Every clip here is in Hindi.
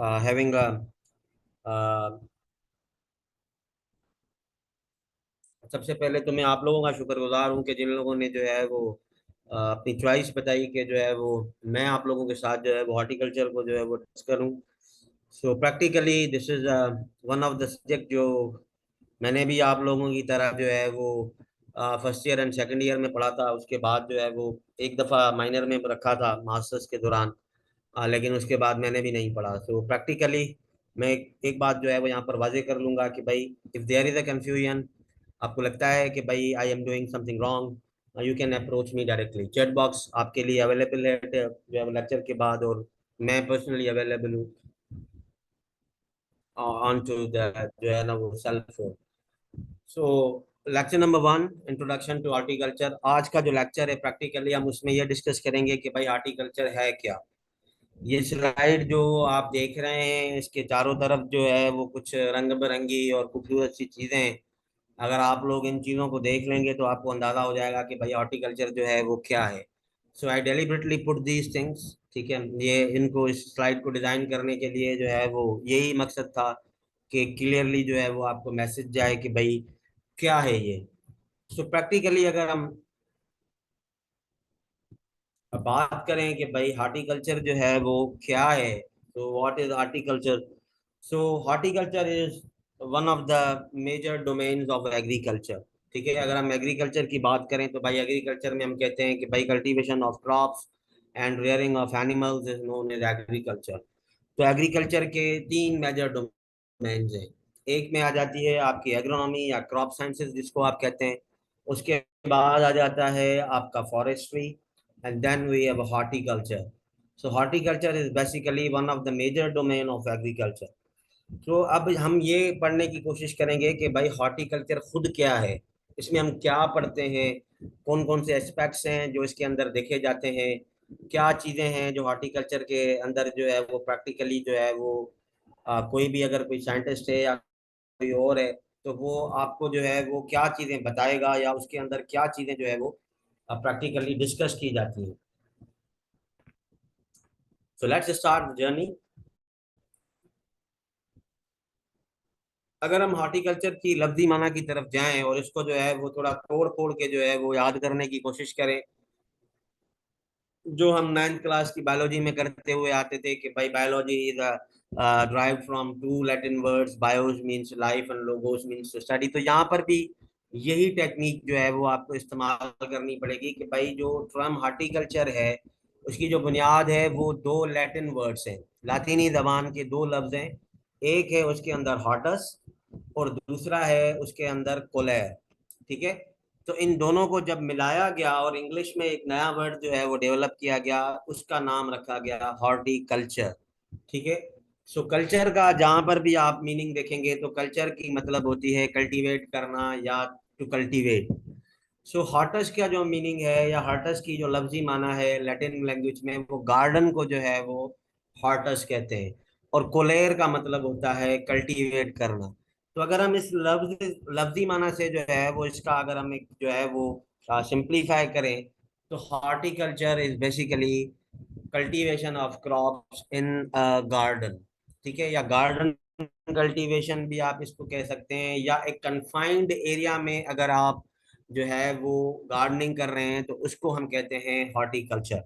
having a सबसे पहले तो मैं आप लोगों का शुक्रगुजार हूँ कि जिन लोगों ने जो है वो अपनी चॉइस बताई कि जो है वो मैं आप लोगों के साथ जो है वो हॉर्टिकल्चर को जो है वो डिस्कस करूँ। So practically this is one of the subject जो मैंने भी आप लोगों की तरह जो है वो first year and second year में पढ़ा था। उसके बाद जो है वो एक दफ़ा माइनर में रखा था मास्टर्स के दौरान। लेकिन उसके बाद मैंने भी नहीं पढ़ा। सो प्रैक्टिकली मैं एक बात जो है वो यहाँ पर वाजे कर लूंगा कि भाई if there is a confusion, आपको लगता है कि भाई I am doing something wrong, you can approach me directly. Chat box आपके लिए अवेलेबल है जो है लेक्चर के बाद, और मैं पर्सनली अवेलेबल हूँ ऑन टू द जो है ना वो cell phone. So lecture number one, introduction to horticulture. आज का जो लेक्चर है प्रैक्टिकली हम उसमें ये डिस्कस करेंगे कि भाई हॉर्टिकल्चर है क्या। ये स्लाइड जो आप देख रहे हैं इसके चारों तरफ जो है वो कुछ रंग बिरंगी और खूबसूरत सी चीजें हैं। अगर आप लोग इन चीजों को देख लेंगे तो आपको अंदाजा हो जाएगा कि भाई हॉर्टिकल्चर जो है वो क्या है। सो आई डेलिबरेटली पुट दीज थिंग्स, ठीक है। ये इनको इस स्लाइड को डिजाइन करने के लिए जो है वो यही मकसद था कि क्लियरली जो है वो आपको मैसेज जाए कि भाई क्या है ये। सो प्रैक्टिकली अगर हम अब बात करें कि भाई हॉर्टिकल्चर जो है वो क्या है, तो what is horticulture. So horticulture is one of the major domains of agriculture. ठीक है, अगर हम एग्रीकल्चर की बात करें तो भाई एग्रीकल्चर में हम कहते हैं कि भाई cultivation of crops and rearing of animals is known as agriculture. तो एग्रीकल्चर के तीन मेजर डोमेन्स हैं। एक में आ जाती है आपकी एग्रोनॉमी या क्रॉप साइंसेज जिसको आप कहते हैं। उसके बाद आ जाता है आपका forestry, and then we have horticulture. So horticulture is basically one of the major domain of agriculture. तो अब हम ये पढ़ने की कोशिश करेंगे कि भाई हॉर्टिकल्चर खुद क्या है, इसमें हम क्या पढ़ते हैं, कौन कौन से एस्पेक्ट्स हैं जो इसके अंदर देखे जाते हैं, क्या चीज़ें हैं जो हॉर्टिकल्चर के अंदर जो है वो प्रैक्टिकली जो है वो कोई भी अगर कोई साइंटिस्ट है या कोई और है तो वो आपको जो है वो क्या चीज़ें बताएगा या उसके अंदर क्या चीज़ें जो है वो प्रैक्टिकली डिस्कस की जाती हैं। So let's start journey. अगर हम हॉर्टिकल्चर की लफ्जी माना की तरफ जाएं और इसको जो है वो थोड़ा तोड़ फोड़ के जो है वो याद करने की कोशिश करें, जो हम नाइन्थ क्लास की बायोलॉजी में करते हुए आते थे कि भाई biology is drive from two Latin words, bios means life and logos means study. तो यहाँ पर भी यही टेक्निक जो है वो आपको इस्तेमाल करनी पड़ेगी कि भाई जो टर्म हॉर्टिकल्चर है उसकी जो बुनियाद है वो दो लैटिन वर्ड्स हैं, लातीनी जबान के दो लफ्ज हैं। एक है उसके अंदर हॉटस और दूसरा है उसके अंदर कोलेर। ठीक है, तो इन दोनों को जब मिलाया गया और इंग्लिश में एक नया वर्ड जो है वो डेवलप किया गया, उसका नाम रखा गया हॉर्टिकल्चर। ठीक है, सो कल्चर का जहां पर भी आप मीनिंग देखेंगे तो कल्चर की मतलब होती है कल्टीवेट करना या टू कल्टीवेट। सो हॉर्टस का जो मीनिंग है या हॉर्टस की जो लफ्जी माना है लैटिन लैंग्वेज में, वो गार्डन को जो है वो हॉर्टस कहते हैं। और कोलेर का मतलब होता है कल्टीवेट करना। तो अगर हम इस लफ्जी माना से जो है वो इसका अगर हम एक जो है वो सिंप्लीफाई करें तो horticulture is basically cultivation of crops in garden. ठीक है, या गार्डन कल्टीवेशन भी आप इसको कह सकते हैं, या एक कंफाइंड एरिया में अगर आप जो है वो गार्डनिंग कर रहे हैं तो उसको हम कहते हैं हॉर्टिकल्चर।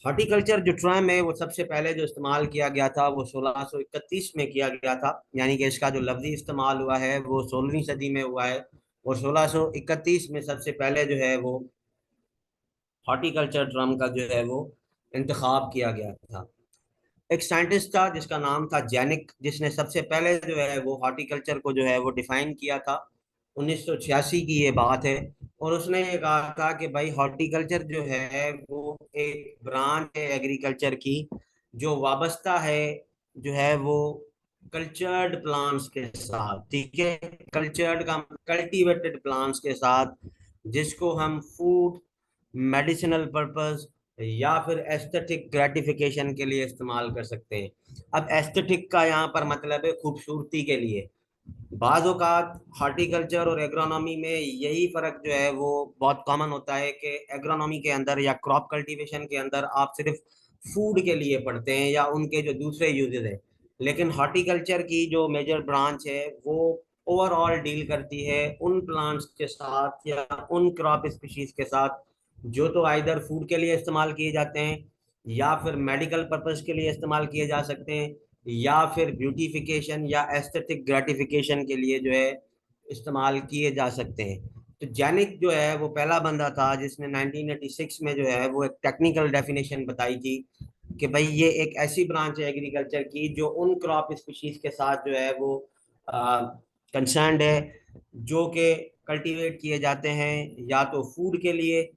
हॉर्टिकल्चर जो टर्म है वो सबसे पहले जो इस्तेमाल किया गया था वो 1631 में किया गया था, यानी कि इसका जो लफ्जी इस्तेमाल हुआ है वो 16वीं सदी में हुआ है। और 1631 में सबसे पहले जो है वो हॉर्टिकल्चर टर्म का जो है वो इंतखाब किया गया था। एक साइंटिस्ट था जिसका नाम था जेनिक, जिसने सबसे पहले जो है वो हॉर्टिकल्चर को जो है वो डिफाइन किया था। 1986 की ये बात है। और उसने ये कहा था कि भाई हॉर्टिकल्चर जो है वो एक ब्रांच है एग्रीकल्चर की जो वाबस्ता है जो है वो कल्चर्ड प्लांट्स के साथ। ठीक है, कल्चर्ड का कल्टीवेटेड प्लांट्स के साथ, जिसको हम फूड, मेडिसिनल पर्पस या फिर एस्थेटिक ग्रेटिफिकेशन के लिए इस्तेमाल कर सकते हैं। अब एस्थेटिक का यहाँ पर मतलब है खूबसूरती के लिए। बाज़ औक़ात हॉर्टिकल्चर और एग्रोनॉमी में यही फर्क जो है वो बहुत कॉमन होता है कि एग्रोनॉमी के अंदर या क्रॉप कल्टीवेशन के अंदर आप सिर्फ फूड के लिए पढ़ते हैं या उनके जो दूसरे यूजेस है। लेकिन हॉर्टिकल्चर की जो मेजर ब्रांच है वो ओवरऑल डील करती है उन प्लांट्स के साथ या उन क्रॉप स्पीशीज के साथ जो तो आइदर फूड के लिए इस्तेमाल किए जाते हैं, या फिर मेडिकल पर्पस के लिए इस्तेमाल किए जा सकते हैं, या फिर ब्यूटिफिकेशन या एस्थेटिक ग्रेटिफिकेशन के लिए जो है इस्तेमाल किए जा सकते हैं। तो जैनिक जो है वो पहला बंदा था जिसने 1986 में जो है वो एक टेक्निकल डेफिनेशन बताई थी कि भाई ये एक ऐसी ब्रांच है एग्रीकल्चर की जो उन क्रॉप स्पीशीज के साथ जो है वो कंसर्न्ड है, जो कि कल्टीवेट किए जाते हैं या तो फूड के लिए,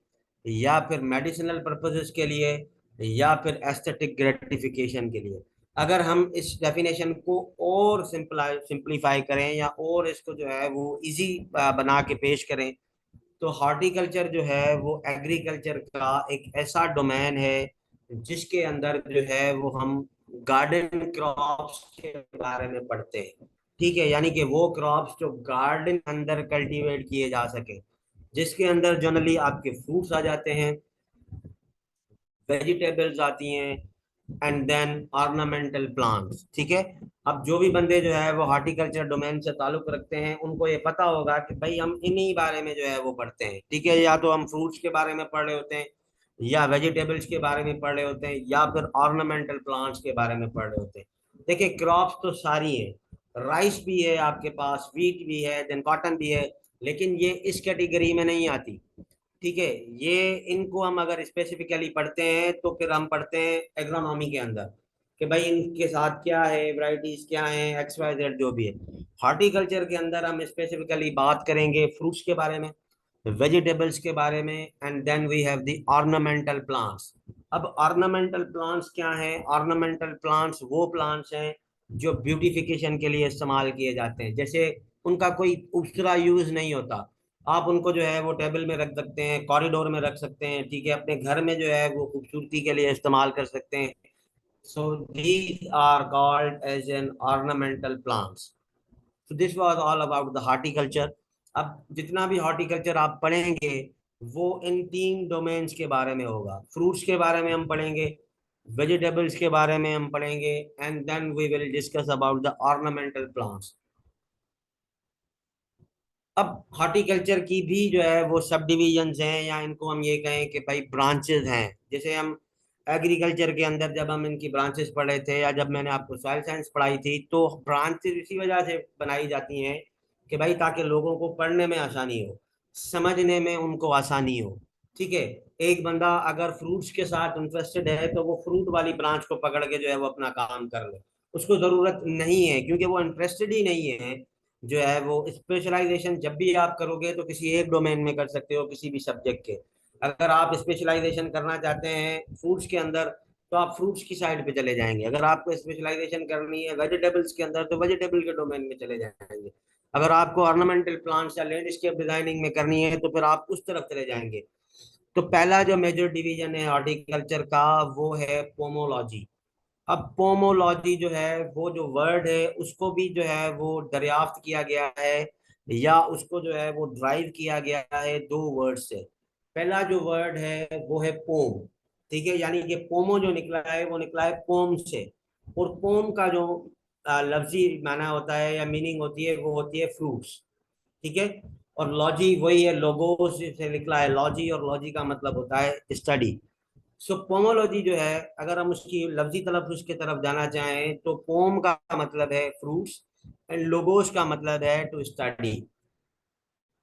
या फिर मेडिसिनल पर्पसेस के लिए, या फिर एस्थेटिक ग्रेटिफिकेशन के लिए। अगर हम इस डेफिनेशन को और सिंप्लीफाई करें या और इसको जो है वो इजी बना के पेश करें, तो हॉर्टिकल्चर जो है वो एग्रीकल्चर का एक ऐसा डोमेन है जिसके अंदर जो है वो हम गार्डन क्रॉप्स के बारे में पढ़ते हैं। ठीक है, यानी कि वो क्रॉप्स जो गार्डन अंदर कल्टीवेट किए जा सके, जिसके अंदर जनरली आपके फ्रूट्स आ जाते हैं, वेजिटेबल्स आती हैं, एंड देन ऑर्नामेंटल प्लांट्स। ठीक है, अब जो भी बंदे जो है वो हॉर्टिकल्चर डोमेन से ताल्लुक रखते हैं उनको ये पता होगा कि भाई हम इन्हीं बारे में जो है वो पढ़ते हैं। ठीक है, या तो हम फ्रूट्स के बारे में पढ़ रहे होते हैं, या वेजिटेबल्स के बारे में पढ़ रहे होते हैं, या फिर ऑर्नामेंटल प्लांट्स के बारे में पढ़ रहे होते हैं। देखिए क्रॉप्स तो सारी हैं, राइस भी है आपके पास, व्हीट भी है, देन कॉटन भी है, लेकिन ये इस कैटेगरी में नहीं आती। ठीक है, ये इनको हम अगर स्पेसिफिकली पढ़ते हैं तो फिर हम पढ़ते हैं एग्रोनॉमी के अंदर कि भाई इनके साथ क्या है, वैरायटीज क्या है, एक्स वाई जेड जो भी है। हॉर्टिकल्चर के अंदर हम स्पेसिफिकली बात करेंगे फ्रूट्स के बारे में, वेजिटेबल्स के बारे में, and then we have the ornamental plants. अब ऑर्नामेंटल प्लांट्स क्या हैं? ऑर्नामेंटल प्लांट्स वो प्लांट्स हैं जो ब्यूटिफिकेशन के लिए इस्तेमाल किए जाते हैं, जैसे उनका कोई दूसरा यूज नहीं होता। आप उनको जो है वो टेबल में रख सकते हैं, कॉरिडोर में रख सकते हैं, ठीक है, अपने घर में जो है वो खूबसूरती के लिए इस्तेमाल कर सकते हैं। So these are called as an ornamental plants. So this was all about the horticulture. अब जितना भी हॉर्टिकल्चर आप पढ़ेंगे वो इन तीन डोमेन्स के बारे में होगा। फ्रूट्स के बारे में हम पढ़ेंगे, वेजिटेबल्स के बारे में हम पढ़ेंगे, and then we will discuss about the ornamental plants. अब हॉर्टिकल्चर की भी जो है वो सब डिविजन्स हैं, या इनको हम ये कहें कि भाई ब्रांचेस हैं। जैसे हम एग्रीकल्चर के अंदर जब हम इनकी ब्रांचेस पढ़े थे, या जब मैंने आपको सॉइल साइंस पढ़ाई थी, तो ब्रांचेस इसी वजह से बनाई जाती हैं कि भाई ताकि लोगों को पढ़ने में आसानी हो, समझने में उनको आसानी हो। ठीक है, एक बंदा अगर फ्रूट्स के साथ इंटरेस्टेड है तो वो फ्रूट वाली ब्रांच को पकड़ के जो है वो अपना काम कर ले, उसको जरूरत नहीं है, क्योंकि वो इंटरेस्टेड ही नहीं है जो है वो। स्पेशलाइजेशन जब भी आप करोगे तो किसी एक डोमेन में कर सकते हो, किसी भी सब्जेक्ट के। अगर आप स्पेशलाइजेशन करना चाहते हैं फ्रूट्स के अंदर तो आप फ्रूट्स की साइड पे चले जाएंगे, अगर आपको स्पेशलाइजेशन करनी है वेजिटेबल्स के अंदर तो वेजिटेबल के डोमेन में चले जाएंगे, अगर आपको ऑर्नामेंटल प्लांट्स या लैंडस्केप डिजाइनिंग में करनी है तो फिर आप उस तरफ चले जाएंगे। तो पहला जो मेजर डिवीजन है हॉर्टिकल्चर का वो है पोमोलॉजी। अब पोमोलॉजी जो है वो जो वर्ड है उसको भी जो है वो दरियाफ्त किया गया है, या उसको जो है वो ड्राइव किया गया है दो वर्ड से। पहला जो वर्ड है वो है पोम। ठीक है, यानी कि पोमो जो निकला है वो निकला है पोम से। और पोम का जो लफ्जी माना होता है या मीनिंग होती है वो होती है फ्रूट्स। ठीक है, और लॉजी वही है, लोगोस से निकला है लॉजी, और लॉजी का मतलब होता है स्टडी। सो पोमोलॉजी जो है अगर हम उसकी लफ्जी तलफ्फुज की तरफ जाना चाहें तो पोम का मतलब है फ्रूट्स, एंड लोगोस का मतलब है टू स्टडी।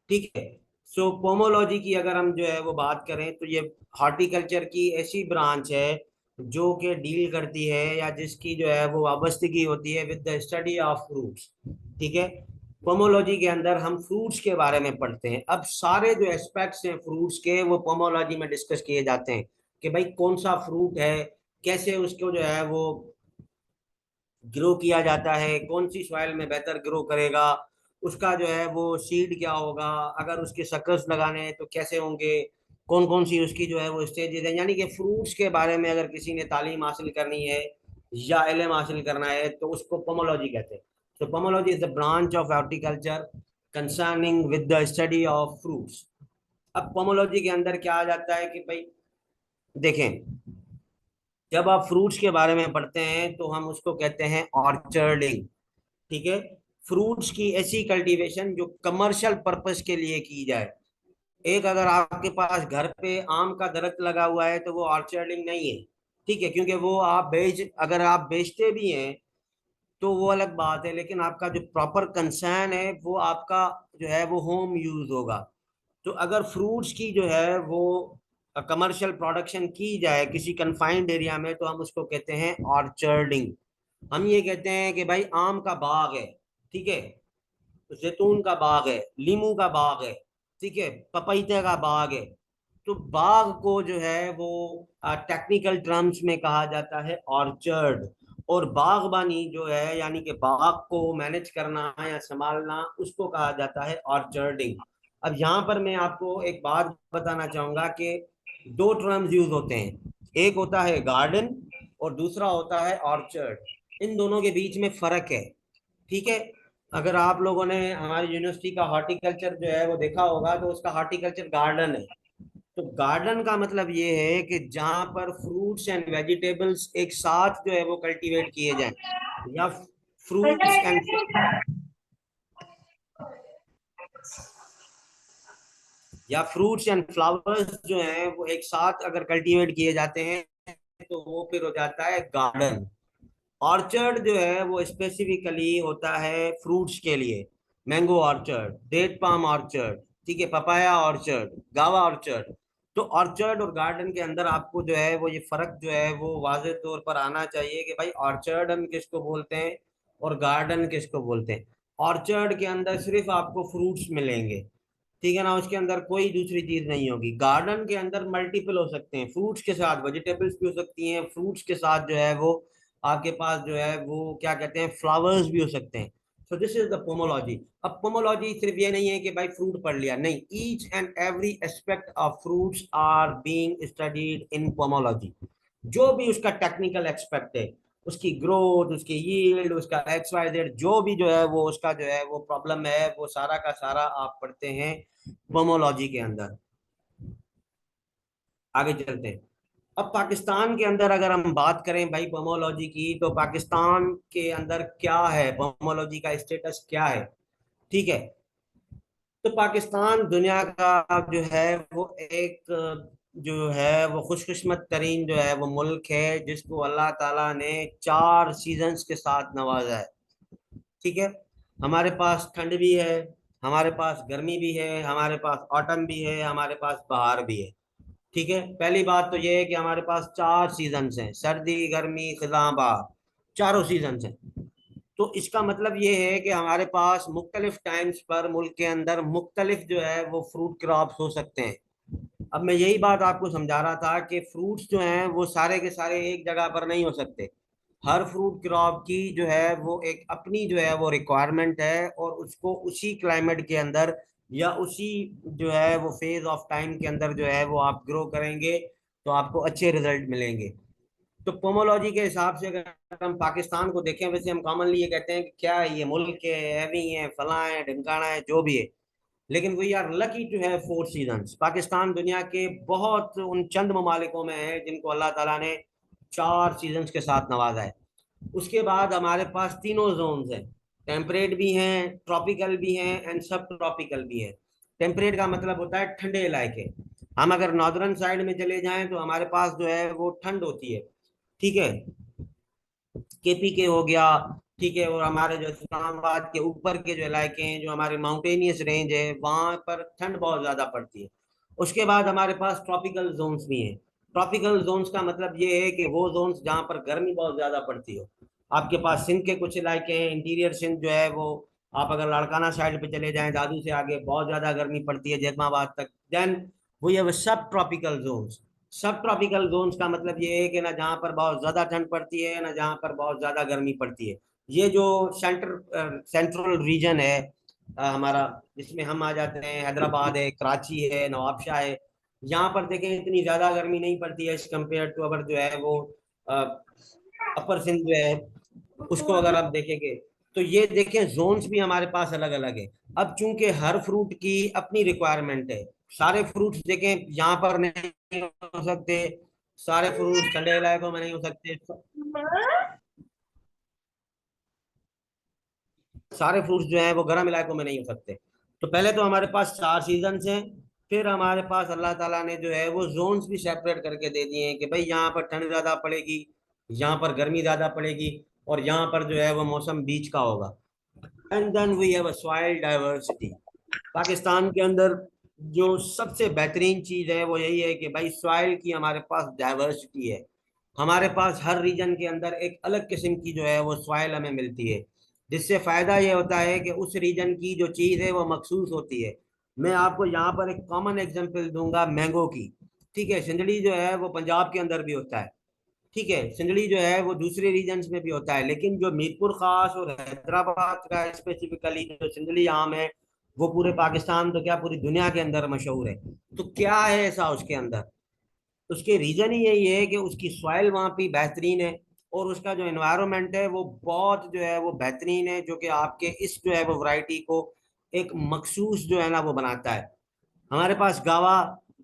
ठीक है, सो पोमोलॉजी की अगर हम जो है वो बात करें तो ये हॉर्टिकल्चर की ऐसी ब्रांच है जो कि डील करती है या जिसकी जो है वो वाबस्तगी होती है with the study of fruits. ठीक है, पोमोलॉजी के अंदर हम फ्रूट्स के बारे में पढ़ते हैं। अब सारे जो एस्पेक्ट्स हैं फ्रूट्स के वो पोमोलॉजी में डिस्कस किए जाते हैं कि भाई कौन सा फ्रूट है, कैसे उसको जो है वो ग्रो किया जाता है, कौन सी सॉइल में बेहतर ग्रो करेगा, उसका जो है वो सीड क्या होगा, अगर उसके सकर्स लगाने हैं तो कैसे होंगे, कौन कौन सी उसकी जो है वो स्टेजेस है। यानी कि फ्रूट्स के बारे में अगर किसी ने तालीम हासिल करनी है या इल्म हासिल करना है तो उसको पोमोलॉजी कहते हैं। तो pomology is the branch of horticulture concerning with the study of fruits. अब पोमोलॉजी के अंदर क्या आ जाता है कि भाई देखें, जब आप फ्रूट्स के बारे में पढ़ते हैं तो हम उसको कहते हैं ऑर्चर्डिंग। ठीक है, फ्रूट्स की ऐसी कल्टीवेशन जो कमर्शियल पर्पस के लिए की जाए। एक अगर आपके पास घर पे आम का दरख्त लगा हुआ है तो वो ऑर्चर्डिंग नहीं है। ठीक है, क्योंकि वो आप अगर आप बेचते भी हैं तो वो अलग बात है, लेकिन आपका जो प्रॉपर कंसर्न है वो आपका जो है वो होम यूज होगा। तो अगर फ्रूट्स की जो है वो कमर्शियल प्रोडक्शन की जाए किसी कंफाइंड एरिया में तो हम उसको कहते हैं ऑर्चर्डिंग। हम ये कहते हैं कि भाई आम का बाग है, ठीक है, जैतून का बाग है, लीमू का बाग है, ठीक है, पपीते का बाग है। तो बाग को जो है वो टेक्निकल टर्म्स में कहा जाता है ऑर्चर्ड। और बागबानी जो है यानी कि बाग को मैनेज करना या संभालना उसको कहा जाता है ऑर्चर्डिंग। अब यहाँ पर मैं आपको एक बात बताना चाहूंगा कि दो टर्म्स यूज होते हैं, एक होता है गार्डन और दूसरा होता है ऑर्चर्ड। इन दोनों के बीच में फर्क है। ठीक है, अगर आप लोगों ने हमारी यूनिवर्सिटी का हॉर्टिकल्चर जो है वो देखा होगा तो उसका हॉर्टिकल्चर गार्डन है। तो गार्डन का मतलब ये है कि जहां पर फ्रूट्स एंड वेजिटेबल्स एक साथ जो है वो कल्टीवेट किए जाएं, या fruits and fruits and flowers जो हैं वो एक साथ अगर कल्टीवेट किए जाते हैं तो वो फिर हो जाता है गार्डन। ऑर्चर्ड जो है वो स्पेसिफिकली होता है फ्रूट्स के लिए, mango orchard, date palm orchard, ठीक है, पपाया ऑर्चर्ड, गावा ऑर्चर्ड। तो ऑर्चर्ड और गार्डन के अंदर आपको जो है वो ये फर्क जो है वो वाजे तौर पर आना चाहिए कि भाई ऑर्चर्ड हम किसको बोलते हैं और गार्डन किसको बोलते हैं। ऑर्चर्ड के अंदर सिर्फ आपको फ्रूट्स मिलेंगे, ठीक है ना, उसके अंदर कोई दूसरी चीज नहीं होगी। गार्डन के अंदर मल्टीपल हो सकते हैं, फ्रूट्स के साथ वेजिटेबल्स भी हो सकती हैं, फ्रूट्स के साथ जो है वो आपके पास जो है वो क्या कहते हैं फ्लावर्स भी हो सकते हैं। So this is the pomology. अब पोमोलॉजी सिर्फ ये नहीं है कि भाई फ्रूट पढ़ लिया, नहीं, each and every aspect of fruits are being studied in pomology. जो भी उसका टेक्निकल एक्सपेक्ट है, उसकी ग्रोथ, उसकी यील्ड, उसका एक्स वाई जेड, जो भी जो है वो उसका जो है वो प्रॉब्लम है, वो सारा का सारा आप पढ़ते हैं पोमोलॉजी के अंदर। आगे चलते हैं। अब पाकिस्तान के अंदर अगर हम बात करें भाई पोमोलॉजी की, तो पाकिस्तान के अंदर क्या है, पोमोलॉजी का स्टेटस क्या है। ठीक है, तो पाकिस्तान दुनिया का जो है वो एक जो है वो खुशकिस्मत तरीन जो है वो मुल्क है जिसको अल्लाह ताला ने 4 सीजन्स के साथ नवाजा है। ठीक है, हमारे पास ठंड भी है, हमारे पास गर्मी भी है, हमारे पास ऑटम भी है, हमारे पास बहार भी है। ठीक है, पहली बात तो ये है कि हमारे पास 4 सीजन्स हैं, सर्दी, गर्मी, खिज़ां, बहार, चारों सीजन्स हैं। तो इसका मतलब ये है कि हमारे पास मुख्तलिफ टाइम्स पर मुल्क के अंदर मुख्तलिफ जो है वो फ्रूट क्रॉप्स हो सकते हैं। अब मैं यही बात आपको समझा रहा था कि फ्रूट्स जो हैं वो सारे के सारे एक जगह पर नहीं हो सकते। हर फ्रूट क्रॉप की जो है वो एक अपनी जो है वो रिक्वायरमेंट है, और उसको उसी क्लाइमेट के अंदर या उसी जो है वो फेज ऑफ टाइम के अंदर जो है वो आप ग्रो करेंगे तो आपको अच्छे रिजल्ट मिलेंगे। तो पोमोलॉजी के हिसाब से अगर हम पाकिस्तान को देखें, वैसे हम कॉमनली ये कहते हैं कि क्या है, ये मुल्क है, हैवी है, फला है, ढिमकाना है, जो भी है, लेकिन we are lucky to have 4 seasons. Pakistan दुनिया के बहुत उन चंद ममालिकों में है जिनको अल्लाह ताला ने 4 सीजन्स के साथ नवाजा है। उसके बाद हमारे पास तीनों जोन्स हैं, टेम्परेट भी हैं, ट्रॉपिकल भी हैं एंड सब ट्रॉपिकल भी हैं। टेम्परेट का मतलब होता है ठंडे इलाके। हम अगर नॉर्दर्न साइड में चले जाएं तो हमारे पास जो है वो ठंड होती है, ठीक है, केपी के हो गया, ठीक है, और हमारे जो इस्लामाबाद के ऊपर के जो इलाके हैं, जो हमारे माउंटेनियस रेंज है, वहां पर ठंड बहुत ज्यादा पड़ती है। उसके बाद हमारे पास ट्रॉपिकल जोन्स भी हैं। ट्रॉपिकल जोन्स का मतलब ये है कि वो जोन्स जहाँ पर गर्मी बहुत ज्यादा पड़ती हो। आपके पास सिंध के कुछ इलाके हैं, इंटीरियर सिंध जो है वो, आप अगर लाड़काना साइड पे चले जाएं, दादू से आगे बहुत ज्यादा गर्मी पड़ती है, जैसमाबाद तक। देन वो ये सब ट्रॉपिकल जोन्स। सब ट्रॉपिकल जोन्स का मतलब ये है कि ना जहाँ पर बहुत ज्यादा ठंड पड़ती है ना जहाँ पर बहुत ज्यादा गर्मी पड़ती है। ये जो सेंट्रल रीजन है हमारा, जिसमें हम आ जाते हैं, हैदराबाद है, कराची है, नवाबशाह है, यहाँ पर देखें इतनी ज्यादा गर्मी नहीं पड़ती है एज कम्पेयर टू अवर जो है वो अपर सिंध जो है, उसको अगर आप देखेंगे। तो ये देखें जोन्स भी हमारे पास अलग अलग है। अब चूंकि हर फ्रूट की अपनी रिक्वायरमेंट है, सारे फ्रूट्स देखें यहाँ पर नहीं हो सकते, सारे फ्रूट्स ठंडे इलाकों में नहीं हो सकते, सारे फ्रूट्स जो हैं वो गर्म इलाकों में नहीं हो सकते। तो पहले तो हमारे पास 4 सीजन्स हैं, फिर हमारे पास अल्लाह ताला ने जो है वो जोन्स भी सेपरेट करके दे दिए हैं कि भाई यहाँ पर ठंड ज्यादा पड़ेगी, यहाँ पर गर्मी ज्यादा पड़ेगी, और यहाँ पर जो है वो मौसम बीच का होगा। And then we have a soil diversity. Pakistan के अंदर जो सबसे बेहतरीन चीज है वो यही है कि भाई सॉइल की हमारे पास डाइवर्सिटी है। हमारे पास हर रीजन के अंदर एक अलग किस्म की जो है वो सॉइल हमें मिलती है, जिससे फायदा ये होता है कि उस रीजन की जो चीज है वो मखसूस होती है। मैं आपको यहाँ पर एक कॉमन एग्जांपल दूंगा मैंगो की। ठीक है, सिंदड़ी जो है वो पंजाब के अंदर भी होता है, ठीक है, सिंदड़ी जो है वो दूसरे रीजन्स में भी होता है, लेकिन जो मीरपुर खास और हैदराबाद का स्पेसिफिकली जो सिंदड़ी आम है, वो पूरे पाकिस्तान तो क्या पूरी दुनिया के अंदर मशहूर है। तो क्या है ऐसा उसके अंदर? उसके रीजन ही यही है कि उसकी सॉइल वहाँ पे बेहतरीन है, और उसका जो एनवायरनमेंट है वो बहुत जो है वो बेहतरीन है, जो कि आपके इस जो है वो वैरायटी को एक मखसूस जो है ना वो बनाता है। हमारे पास गावा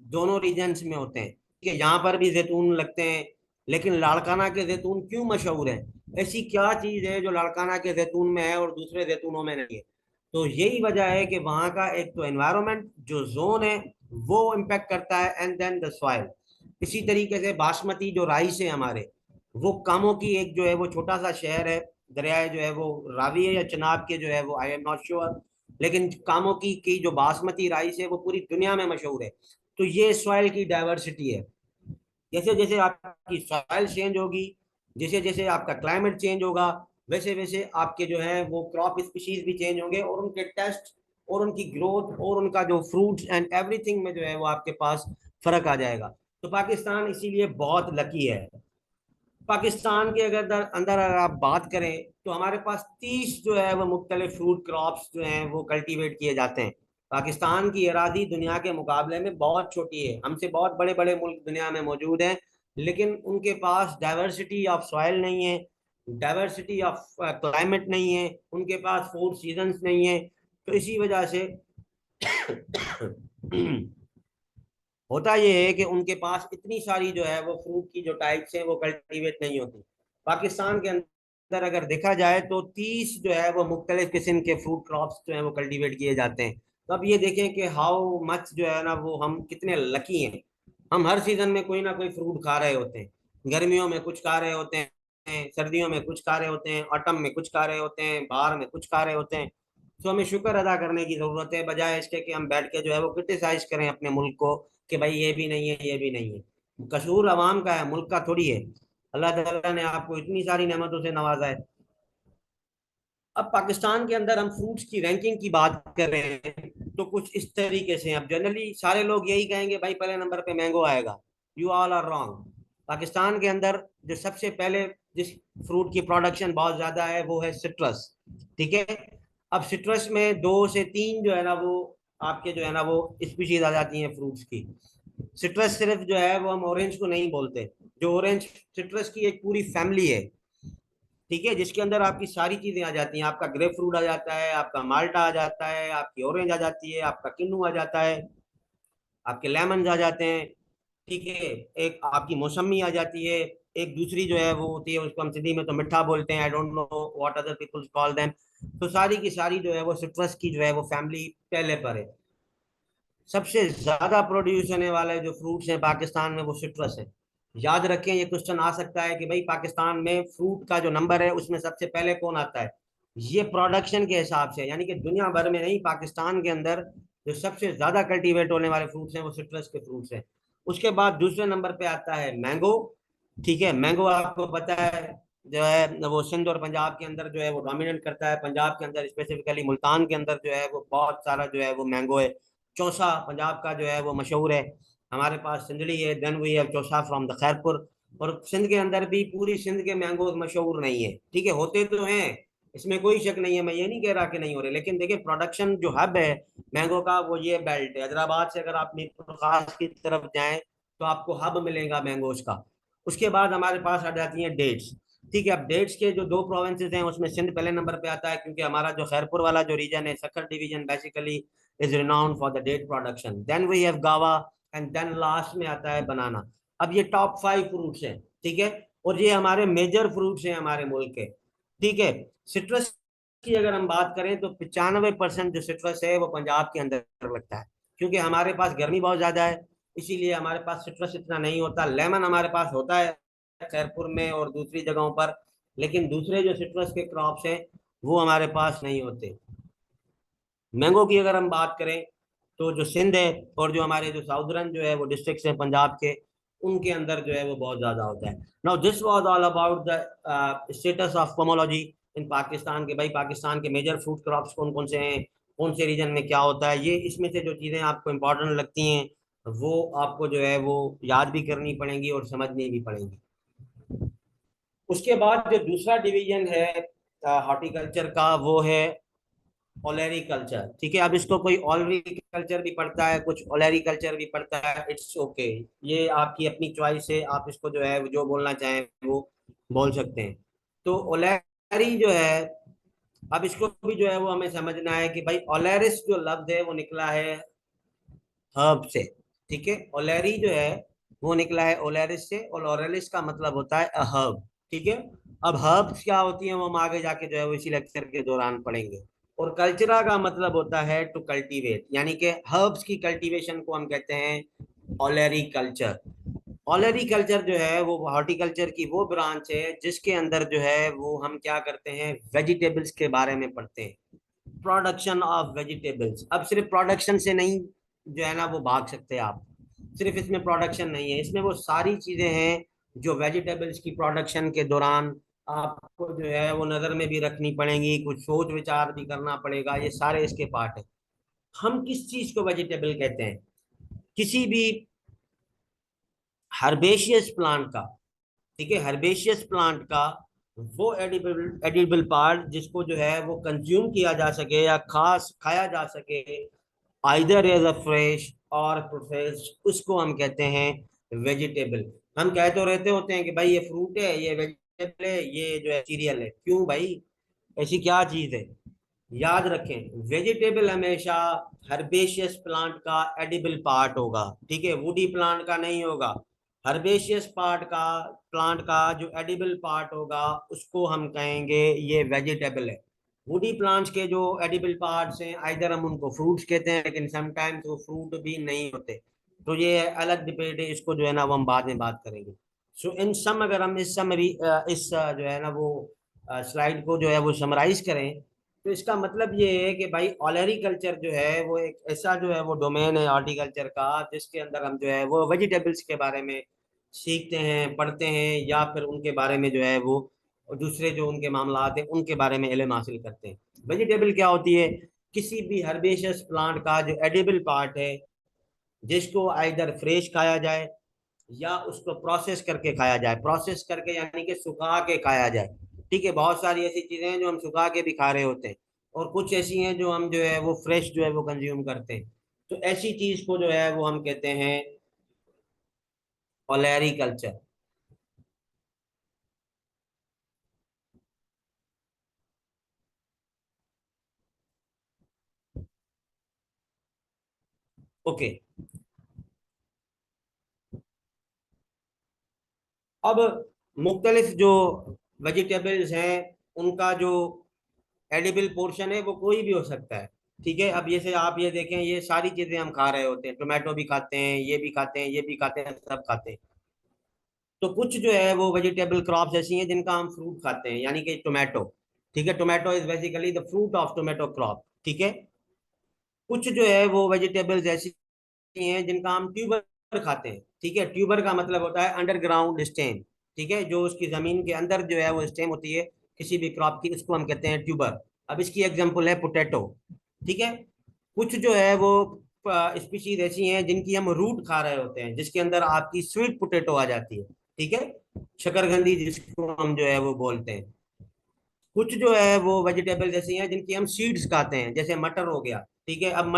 दोनों रीजन्स में होते हैं कि यहाँ पर भी जैतून लगते हैं, लेकिन लाड़काना के जैतून क्यों मशहूर है? ऐसी क्या चीज है जो लाड़काना के जैतून में है और दूसरे जैतूनों में नहीं है? तो यही वजह है कि वहाँ का एक तो एनवायरनमेंट जो जोन है वो इम्पेक्ट करता है, एंड देन द सॉइल। इसी तरीके से बासमती जो राइस है हमारे, वो कामों की एक जो है वो छोटा सा शहर है, दरियाए जो है वो रावी है या चनाब के जो है वो आई एम नॉट श्योर, लेकिन कामों की जो बासमती राइस है वो पूरी दुनिया में मशहूर है। तो ये सॉइल की डाइवर्सिटी है। जैसे जैसे आपकी सॉइल चेंज होगी, जैसे जैसे आपका क्लाइमेट चेंज होगा, वैसे वैसे आपके जो है वो क्रॉप स्पीशीज भी चेंज होंगे, और उनके टेस्ट और उनकी ग्रोथ और उनका जो फ्रूट्स एंड एवरीथिंग में जो है वो आपके पास फर्क आ जाएगा। तो पाकिस्तान इसीलिए बहुत लकी है। पाकिस्तान के अगर अंदर अगर आप बात करें तो हमारे पास 30 जो है वो मुख्तलिफ फ्रूट क्रॉप्स जो हैं वो कल्टीवेट किए जाते हैं। पाकिस्तान की अराजी दुनिया के मुकाबले में बहुत छोटी है, हमसे बहुत बड़े बड़े मुल्क दुनिया में मौजूद हैं, लेकिन उनके पास डाइवर्सिटी ऑफ सॉइल नहीं है, डाइवर्सिटी ऑफ क्लाइमेट नहीं है, उनके पास 4 सीजन्स नहीं है। तो इसी वजह से होता यह है कि उनके पास इतनी सारी जो है वो फ्रूट की जो टाइप्स हैं वो कल्टीवेट नहीं होती। पाकिस्तान के अंदर अगर देखा जाए तो 30 जो है वो मुख्तलिफ किस्म के फ्रूट क्रॉप्स जो है वो कल्टीवेट किए जाते हैं। तो अब ये देखें कि हाउ मच जो है ना वो हम कितने लकी हैं। हम हर सीजन में कोई ना कोई फ्रूट खा रहे होते हैं, गर्मियों में कुछ खा रहे होते हैं, सर्दियों में कुछ खा रहे होते हैं, ऑटम में कुछ खा रहे होते हैं, बाहर में कुछ खा रहे होते हैं। तो हमें शुक्र अदा करने की जरूरत है, बजाय इसके कि हम बैठ के जो है वो क्रिटिसाइज करें अपने मुल्क को कि भाई ये भी नहीं है, ये भी नहीं है। कसूर अवाम का है, मुल्क का थोड़ी है। अल्लाह ताला ने आपको इतनी सारी नेमतों से नवाजा है। अब पाकिस्तान के अंदर हम फ्रूट्स की रैंकिंग की बात कर रहे हैं तो कुछ इस तरीके से, अब जनरली सारे लोग यही कहेंगे भाई पहले नंबर पे मैंगो आएगा। You all are wrong. Pakistan के अंदर जो सबसे पहले जिस फ्रूट की प्रोडक्शन बहुत ज्यादा है वो है सिट्रस। ठीक है, अब सिट्रस में 2 से 3 जो है ना वो आपके जो है ना वो स्पीशीज आ जाती हैं फ्रूट्स की। सिट्रस सिर्फ जो है वो हम ऑरेंज को नहीं बोलते, जो ऑरेंज सिट्रस की एक पूरी फैमिली है, ठीक है, जिसके अंदर आपकी सारी चीजें आ जाती हैं। आपका ग्रेप फ्रूट आ जाता है, आपका माल्टा आ जाता है, आपकी ऑरेंज आ जाती है, आपका किन्नू आ जाता है, आपके लेमन आ जाते हैं, ठीक है, एक आपकी मौसमी आ जाती है, एक दूसरी जो है वो होती है उसको हम सिंधी में तो मिठा बोलते हैं, I don't know what other peoples call them. तो सारी की सारी जो है वो सिट्रस की जो है वो फैमिली पहले पर है। सबसे ज्यादा प्रोड्यूस होने वाले जो फ्रूट्स हैं पाकिस्तान में वो सिट्रस है। याद रखें, ये क्वेश्चन आ सकता है कि भाई पाकिस्तान में फ्रूट का जो नंबर है उसमें सबसे पहले कौन आता है? ये प्रोडक्शन के हिसाब से, यानी कि दुनिया भर में नहीं, पाकिस्तान के अंदर जो सबसे ज्यादा कल्टीवेट होने वाले फ्रूट्स हैं वो सिट्रस के फ्रूट्स हैं। उसके बाद दूसरे नंबर पे आता है मैंगो। ठीक है, मैंगो आपको पता है जो है वो सिंध और पंजाब के अंदर जो है वो डोमिनेट करता है। पंजाब के अंदर स्पेसिफिकली मुल्तान के अंदर जो है वो बहुत सारा जो है वो मैंगो है। चौसा पंजाब का जो है वो मशहूर है। हमारे पास सिंधड़ी है, देन वी हैव चौसा फ्रॉम द खैरपुर। और सिंध के अंदर भी पूरी सिंध के मैंगो मशहूर नहीं है, ठीक है, होते तो हैं, इसमें कोई शक नहीं है, मैं ये नहीं कह रहा कि नहीं हो रहे, लेकिन देखिए प्रोडक्शन जो हब है मैंगो का वो ये बेल्ट है। हैदराबाद से अगर आप मीरपुर खास की तरफ जाएं तो आपको हब मिलेगा मैंगोज का। उसके बाद हमारे पास आ जाती हैं डेट्स। ठीक है, अब डेट्स के जो 2 प्रोविंसेस हैं उसमें सिंध पहले नंबर पे आता है, क्योंकि हमारा जो खैरपुर वाला जो रीजन है, Sukkur division basically is renowned for the date production. Then we have गावा, एंड देन लास्ट में आता है बनाना। अब ये टॉप 5 फ्रूट्स हैं, ठीक है, और ये हमारे मेजर फ्रूट्स हैं हमारे मुल्क के, ठीक है। सिट्रस की अगर हम बात करें तो 95% जो सिट्रस है वो पंजाब के अंदर लगता है, क्योंकि हमारे पास गर्मी बहुत ज्यादा है, इसीलिए हमारे पास सिट्रस इतना नहीं होता। लेमन हमारे पास होता है खैरपुर में और दूसरी जगहों पर, लेकिन दूसरे जो सिट्रस के क्रॉप्स हैं वो हमारे पास नहीं होते। मैंगो की अगर हम बात करें तो जो सिंध है और जो हमारे जो साउदर्न जो है वो डिस्ट्रिक्ट्स हैं पंजाब के, उनके अंदर जो है वो बहुत ज्यादा होता है। Now this was all about the status of pomology in Pakistan के। भाई पाकिस्तान के मेजर फ्रूट क्रॉप्स कौन कौन से हैं, कौन से रीजन में क्या होता है, ये इसमें से जो चीजें आपको इंपॉर्टेंट लगती हैं वो आपको जो है वो याद भी करनी पड़ेंगी और समझनी भी पड़ेंगी। उसके बाद जो दूसरा डिवीजन है हॉर्टिकल्चर का, वो है ओलेरी कल्चर, ठीक है। अब इसको कोई ऑलरी कल्चर भी पढ़ता है, कुछ ओलेरी कल्चर भी पढ़ता है, इट्स ओके, ये आपकी अपनी चॉइस है, आप इसको जो है जो बोलना चाहें वो बोल सकते हैं। तो ओलेरी जो है, अब इसको भी जो है वो हमें समझना है कि भाई ओलेरिस जो लफ्ज है वो निकला है हर्ब से, ठीक है। ओलेरी जो है वो निकला है ओलेरिस से, और ओरेलिस का मतलब होता है अ हर्ब, ठीक है। अब हर्ब्स क्या होती हैं वो हम आगे जाके जो है वो इसी लेक्चर के दौरान पढ़ेंगे। और कल्चरा का मतलब होता है टू कल्टीवेट, यानी कि हर्ब्स की कल्टीवेशन को हम कहते हैं ऑलरी कल्चर। ऑलरी कल्चर जो है वो हॉर्टिकल्चर की वो ब्रांच है जिसके अंदर जो है वो हम क्या करते हैं, वेजिटेबल्स के बारे में पढ़ते हैं, प्रोडक्शन ऑफ वेजिटेबल्स। अब सिर्फ प्रोडक्शन से नहीं जो है ना वो भाग सकते आप, सिर्फ इसमें प्रोडक्शन नहीं है, इसमें वो सारी चीजें हैं जो वेजिटेबल्स की प्रोडक्शन के दौरान आपको जो है वो नजर में भी रखनी पड़ेंगी, कुछ सोच विचार भी करना पड़ेगा, ये सारे इसके पार्ट है। हम किस चीज को वेजिटेबल कहते हैं, किसी भी हर्बेशियस प्लांट का, ठीक है, हर्बेशियस प्लांट का वो एडिबल एडिबल पार्ट जिसको जो है वो कंज्यूम किया जा सके या खास खाया जा सके, आइदर एज अ फ्रेश और प्रोसेस्ड, उसको हम कहते हैं वेजिटेबल। हम कह तो रहते होते हैं कि भाई ये फ्रूट है, ये वेजिटेबल है, ये जो है सीरियल है, क्यों भाई, ऐसी क्या चीज है। याद रखें वेजिटेबल हमेशा हर्बेशियस प्लांट का एडिबल पार्ट होगा, ठीक है, वुडी प्लांट का नहीं होगा। हर्बेशियस पार्ट का प्लांट का जो एडिबल पार्ट होगा उसको हम कहेंगे ये वेजिटेबल है। वुडी प्लांट्स के जो एडिबल पार्ट्स हैं आइदर हम उनको फ्रूट्स कहते हैं, लेकिन समटाइम्स वो फ्रूट भी नहीं होते, तो ये अलग डिबेट है, इसको जो है ना वो हम बाद में बात करेंगे। सो इन सम अगर हम इस समरी जो है ना वो स्लाइड को जो है वो समराइज करें, तो इसका मतलब ये है कि भाई ऑलरी कल्चर जो है वो एक ऐसा जो है वो डोमेन है हॉर्टिकल्चर का जिसके अंदर हम जो है वो वेजिटेबल्स के बारे में सीखते हैं, पढ़ते हैं, या फिर उनके बारे में जो है वो दूसरे जो उनके मामला हैं उनके बारे में इल्म हासिल करते हैं। वेजिटेबल क्या होती है, किसी भी हर्बेशियस प्लांट का जो एडिबल पार्ट है जिसको आइदर फ्रेश खाया जाए या उसको प्रोसेस करके खाया जाए, प्रोसेस करके यानी कि सुखा के खाया जाए, ठीक है। बहुत सारी ऐसी चीजें हैं जो हम सुखा के भी खा रहे होते हैं, और कुछ ऐसी हैं जो हम जो है वो फ्रेश जो है वो कंज्यूम करते हैं। तो ऐसी चीज को जो है वो हम कहते हैं ओलेरी कल्चर। ओके, अब मुख्तलिफ जो वेजिटेबल्स हैं उनका जो एडिबल पोर्शन है वो कोई भी हो सकता है, ठीक है। अब जैसे आप ये देखें, ये सारी चीजें हम खा रहे होते हैं, टोमेटो भी खाते हैं, ये भी खाते हैं, ये भी खाते हैं, सब खाते हैं। तो कुछ जो है वो वेजिटेबल क्रॉप्स ऐसी हैं जिनका हम फ्रूट खाते हैं, यानी कि टोमेटो, ठीक है, tomato is basically the fruit of tomato crop, ठीक है। कुछ जो है वो वेजिटेबल्स ऐसी हैं जिनका हम ट्यूबर खाते हैं, ठीक है। ट्यूबर का मतलब होता है अंडरग्राउंड स्टेम, ठीक है, जो उसकी जमीन के अंदर जो है वो स्टेम होती है किसी भी क्रॉप की, उसको हम कहते हैं ट्यूबर। अब इसकी एग्जांपल है पोटैटो, ठीक है। कुछ जो है वो स्पीशीज ऐसी हैं जिनकी हम रूट खा रहे होते हैं, जिसके अंदर आपकी स्वीट पोटैटो आ जाती है, ठीक है, शकरकंदी जिसको हम जो है वो बोलते हैं। कुछ जो है वो वेजिटेबल्स ऐसी हैं जिनकी हम सीड्स खाते हैं, जैसे मटर हो गया, ठीक है। अब